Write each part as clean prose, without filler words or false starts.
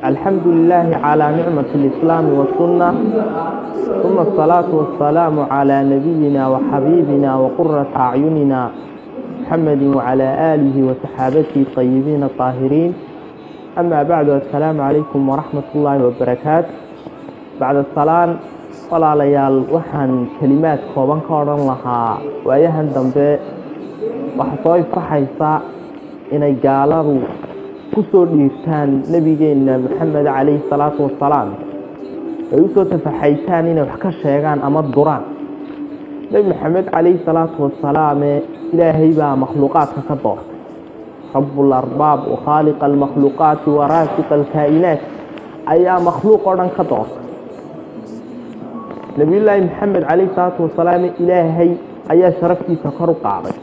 الحمد لله على نعمة الإسلام والسنة، ثم الصلاة والسلام على نبينا وحبيبنا وقرة أعيننا محمد وعلى آله وصحابته الطيبين الطاهرين. أما بعد، السلام عليكم ورحمة الله وبركاته. بعد الصلاة ولا ليال وحن كلمات كوبان كورن لها وأيهن دمبي وحصوي فرحيسا إن قالوا kusoo dhiirtaan nabigeena maxamed calayhi salaatu wasalaam ay u soo tafaxaytaan inay wax ka sheegaan ama duraan. nabi maxamed calayhi salaatu wasalaam ilaahay baa makhluuqaadka ka doortay, rabbul arbaab wa khaaliq almakhluuqaat wa raasiq alkaa'inaat ayaa makhluuq oo dhan ka doortay. nabiyullaahi maxamed calayhi salaatu wasalaam ilaahay ayaa sharaftiisa kor u qaaday,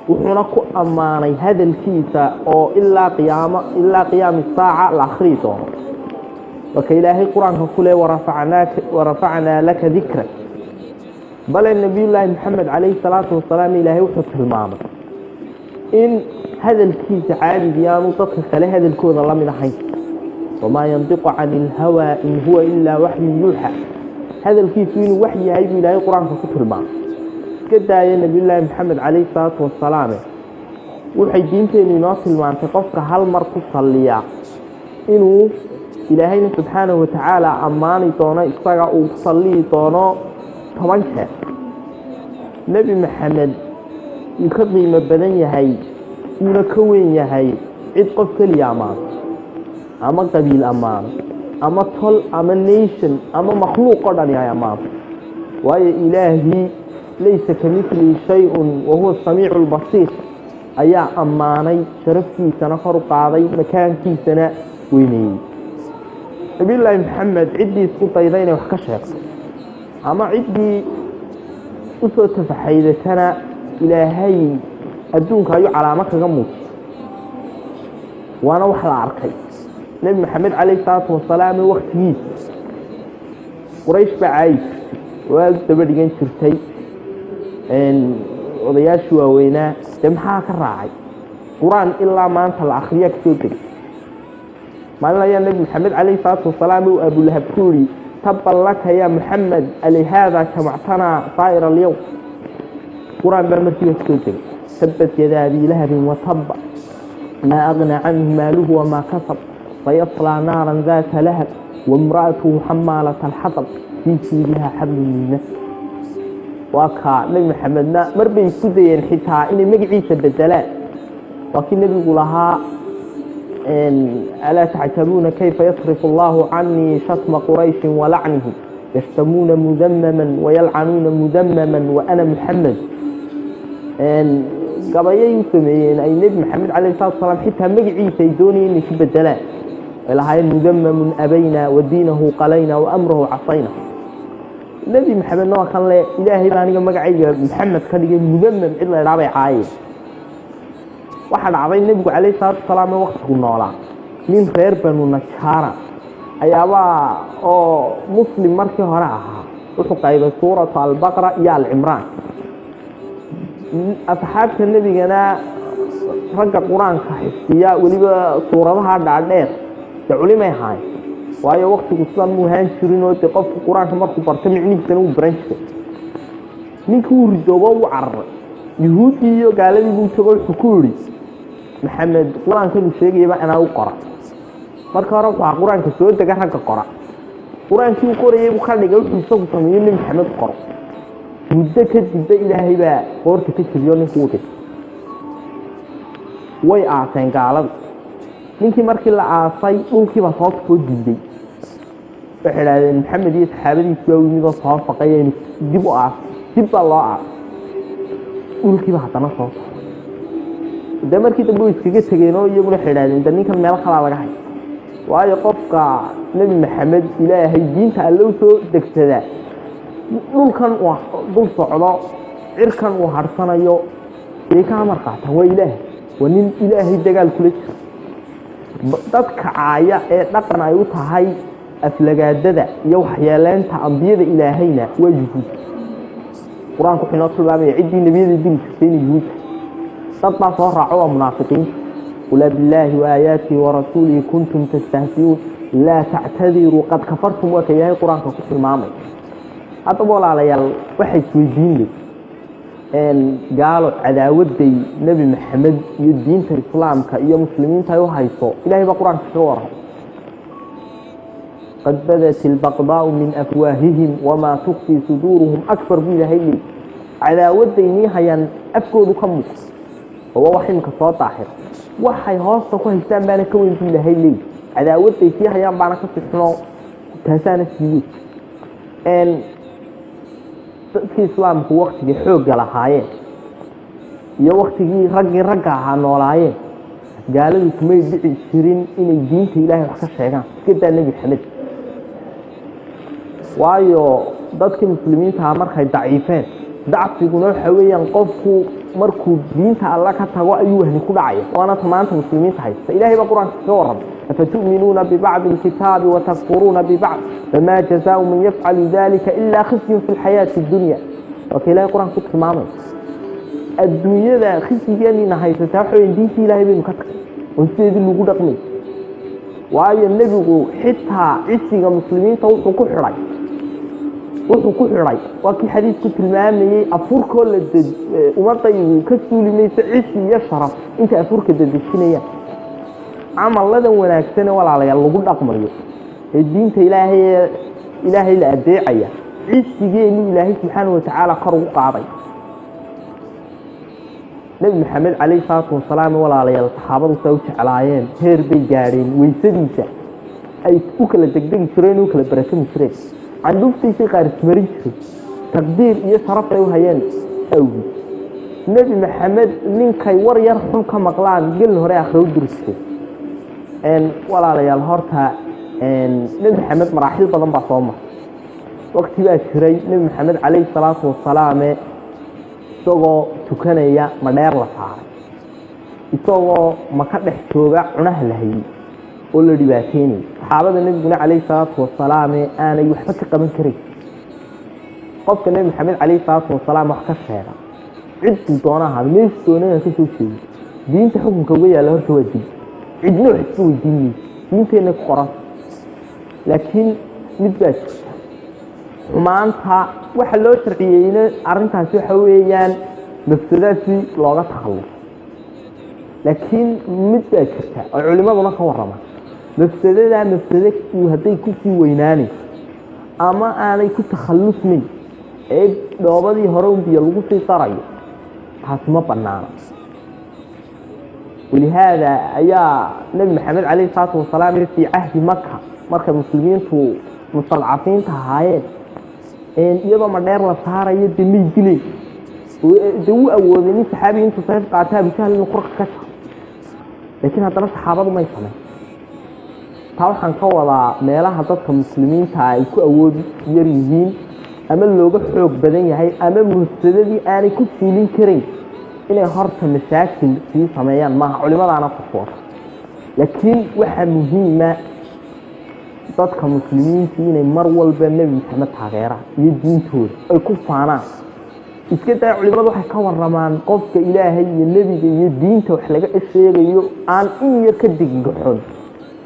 wuxuuna ku ammaanay hadalkiisa oo ilaa qiyaami saaca la akhrii doono. marka ilaahay qur-aanka ku le warafacnaa laka dikrak. bale nabiyullaahi maxamed calayhi salaatu wasalaam ilaahay wuxuu tilmaamay in hadalkiisa caadiga aanu dadka kale hadalkooda la mid ahayn. wamaa yandiqu cani ilhawaa in huwa ilaa waxyun yuuxa. hadalkiisu inuu waxyi yahay buu ilaahay qur-aanka ku tilmaamay. daaya nabiyullaahi maxamed calayhi salaatu wasalaam waxay diinteenu inoo tilmaantay qofka hal mar ku salliya inuu ilaahayna subxaanahu watacaala ammaani doono, isaga uu ku salliyi doono 10 jeer. nebi maxamed wuu ka qiimo badan yahay, wuuna ka weyn yahay cid qof keliya ammaano ama qabiil ammaano ama tol ama nation ama makhluuq oo dhan yahay ammaano. waayo ilaahii laysa kamithlihi shay-un wahuwa asamiicu albasiir ayaa ammaanay, sharaftiisana kor u qaaday, makaankiisana weyneeyey. nabiyullaahi maxamed ciddii isku dayda inay wax ka sheegto ama ciddii u soo tafaxaydatana ilaahay adduunka ayuu calaamo kaga muujiyay, waana wax la arkay. nebi maxamed calayhi salaatu wasalaam waktigiisa quraysh baa caayi jirtay, waa daba dhigan jirtay odayaashii waaweynaa. dee maxaa ka raacay qur-aan ilaa maanta la akhriyaa ka soo degay. maalin ayaa nebi maxamed calayhi salaatu wasalaam uu abulahab ku yidhi tabban laka yaa muxamed alihaada jamactanaa saa'ira alyowm. qur-aan baa markiiba ka soo degay tabbat yadaa abii lahabin watabba maa aghnaa canhu maaluhu wamaa kasab sayaslaa naaran daata lahab waimra'atuhu xamaalata alxatab fii jiidihaa xablun min masad. waa kaa nebi maxamedna mar bay isku dayeen xitaa inay magaciisa bedelaan. waa kii nebigu lahaa alaa tacjabuuna kayfa yasrifu allahu canii shatma qurayshin walacnihim yashtamuuna mudamaman wayalcanuuna mudamaman wa ana muxamed. gabayay u sameeyeen ay nebi maxamed calayhi salatu wasalaam xitaa magaciisa ay doonayeen inay ku bedelaan. ay lahaayeen mudamamun abayna wa diinahu qalayna wa amrahu casayna. nebi maxamedna waa kan le ilaahay baa aniga magacayga maxamed ka dhigay mudamam, cid la idhaa bay caayeen. waxaa dhacday nebigu calayhi salaatu wasalaam waktigu noolaa nin reer banu najaara ayaabaa oo muslim markii hore ahaa wuxuu qaybay suuratu albaqra iyo alcimraan. asxaabta nebigana ragga qur-aanka xifdiya weliba suuradaha dhaadheer dee culimay ahaayeen, waayo waktigu sidan muu ahaan jirin oo dee qofku qur-aanka markuu barto micnihiisana uu baran jiray. ninkii uu ridoobo u cararay yuhuuddii iyo gaaladii buu tago wuxuu ku yidhi maxamed qur-aankanuu sheegayaba anaa u qora. marka hore waxaa qur-aanka soo dega ragga qora, qur-aankii u qorayay buu ka dhigay wuxuu isagu sameeyo nebi maxamed u qoro. muddo kadibba ilaahay baa qoorta ka jiriyo ninkuu dhig. way aaseen gaalada. ninkii markii la aasay dhulkiibaa soo soo diiday. waxay idhahdeen maxamed iyo saxaabadiisi baa yimidoo soo faqayaynu dib u aasay. dib baa loo aasay, dhulkiiba haddana soo socday. dee markii dambe way iskaga tegeenoo iyaguna waxay idhahdeen de ninkan meelo kalaa laga hay. waayo qofka nebi maxamed ilaahay diinta alle u soo degsadaa dhulkan uu dul socdo, cirkan uu harsanayo ay ka amar qaataan. waa ilaahay, waa nin ilaahay dagaal kula jira. dadka caaya ee dhaqan ay u tahay aflagaadada iyo waxyeeleynta ambiyada ilaahayna waa yuhuud. qur-aanku wuxuu inoo tilmaamaya ciddii nebiyada dili jirtay inay yuhuud. dad baa soo raaco waa munaafiqiin. قل بالله وآياته ورسوله كنتم تستهزئون لا تعتذروا قد كفرتم وكياه القرآن كفر المعامل أطبول على واحد ويدين لك إن قالوا عداوة دي نبي محمد يدين في الإسلام كأي مسلمين تايو هايصو إلهي بقرآن كفره قد بدت البغضاء من أفواههم وما تخفي صدورهم أكبر بإلهي لي عداوة دي نيها أفكر كمك هو وحي مكسوات آخر waxay hoosta ku haystaan baana ka weyn ilaahay leey cadaawadday si hayaan baana ka sixno taasana siiyay dadkii islaamku waqtigii xoog lahaayeen iyo waqtigii ragga ahaa noolaayeen gaaladu kumay dhici jirin inay diinta ilaahay wax ka sheegaan iska nabi maxamed waayo dadkii muslimiinta markay daciifeen dacfiguna waxa weeyaan qofku markuu diinta alla ka tago ayuu wahni ku dhacay waana tamaanta muslimiinta haysta ilaahay ba quraanka ka waran afatu'minuna bi ba'd al-kitabi wa takfuruna bi ba'd fama jazaa'u man yaf'alu dhalika illa khizyun fil hayati ad-dunya wa ilaahay quraanka ku tilmaamay adduunyada khizigeenina haysata waxa diinta ilaahay baynu ka tagay oo sidii lagu dhaqmay waayo nabigu xitaa isiga muslimiinta wuxuu ku xiray وكي حديث كنت المامي أفور كل ومطي كسولي ليس عيسي يشرف انت أفور كدد الشنية عمل لذا وناكسنا ولا على يلا قل أقمر الدين إلهي لأدعية عيسي جيني إلهي سبحانه وتعالى قروا قاضي نبي محمد عليه الصلاة والسلام ولا على يلا صحابة وسوش على عيان هير بيجارين ويسديسة أي وكلا دقدق شرين وكلا برسم شرين عندهم شيء غير مريض تقدير يشرف له هيان أوي نبي محمد من كيور يرحم كمقلان قل له رأي آخر ودرسه إن ولا على الهرتها إن نبي محمد مراحل بدن بصومه وقت بقى شري نبي محمد عليه الصلاة والسلام سوى تكنيا مدار لصار سوى ما كده شوجع عنه لهي ولا رباتيني صحابة النبي عليه الصلاة والسلام أنا يحفظ قبل كريم قفك النبي محمد عليه الصلاة والسلام وحكى الشهرة عدت طونها ليش طونها كشو شيء دين تحكم كوية له توجه عدنا حسوا ديني دين تينك قرص لكن متباش وما أنتها وحلو شرعيين أرنتها شو حويان مفسداتي لغة تخلص لكن متباشرتها العلماء ضنا خورما مفسدة وهدي كسي ويناني أما أنا كنت تخلص من إيه دوبدي هرون بيلغو في صراي حسما بنانا ولهذا أيا نبي محمد عليه الصلاة والسلام في عهد مكة المسلمين مستضعفين تهايين إن يبقى مدير لصاري يدمي جلي ودو أولين صحابي انتو صحيح قاعدها بسهل نقرق كشف لكن هذا الصحابة ما يفهمون طبعاً كولا meelaha dadka muslimiinta ay ku awood yar yihiin ama looga xoog badan yahay ama mustadadii aanay ku fiilin karin inay horta masaakil si sameeyaan ma culimadaana faqoor laakiin waxa muhiim ah dadka muslimiinta inay mar walba nabi maxamed taageera iyo diintooda ay ku faanaan iska daa culimadu waxay ka waramaan qofka ilaahay iyo nabiga iyo diinta wax laga sheegayo aan in yar ka diggaxoon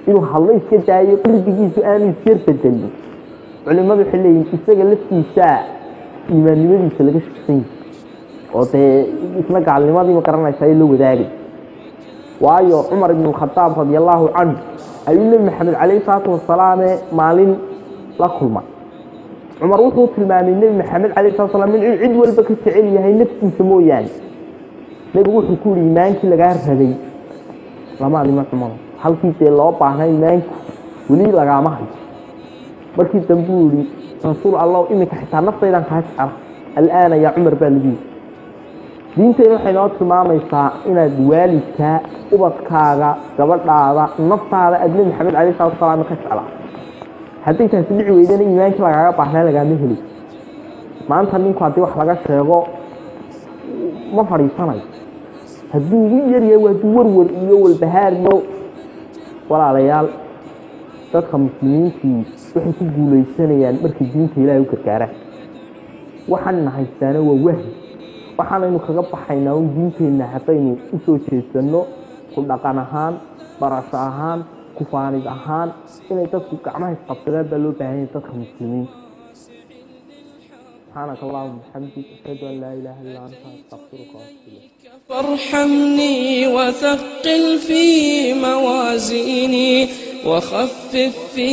inuu hadlo iska daayo qalbigiisu aanu isir bedelin culimadu xilliin isaga laftiisa iimaanimadiisa laga shaqeyn oo isla gaalnimadii ma garanaysaa in la wadaagay waayo Umar ibn al-Khattab radiyallahu anhu ayuu nabi maxamed alayhi salatu wasalaam maalin la kulma Umar wuxuu tilmaamay nabi maxamed alayhi salatu wasalaam in cid walba ka jecel yahay naftiisa mooyaan nabi wuxuu ku iimaankii laga rabay lama adima halkii loo baahnay iimaanku wali laga ma hayo markii dambuuri rasuul Allah imika xitaa naftaydan ka jecel الآن يا عمر بالجي دينتين waxay noo tilmaamaysaa inaad waalidka ubadkaaga gabadhaada naftaada adna maxamed ali sallallahu alayhi wasallam ka jecla hadii taas dhici weydana iimaanka lagaga baahnaa laga ma heli maanta ninku hadii wax laga sheego ma fariisanay hadii ugu yar yahay waa warwar iyo walbahaar iyo walaalayaal dadka muslimiinta waxay ku guuleysanayaan markii diinta Ilaahay u gargaaraan waxaan haystaana waa wahyi waxaan kaga baxaynaa diinteena hadaynu u soo jeesano ku dhaqan ahaan barasho ahaan ku faanid ahaan inay dadku gacmaha isqabsadaan baa loo baahan yahay dadka muslimiinta سبحانك اللهم وبحمدك أشهد أن لا إله إلا أنت أستغفرك وأتوب إليك فارحمني وثقل في موازيني وخفف في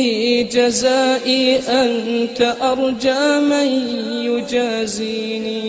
جزائي أنت أرجى من يجازيني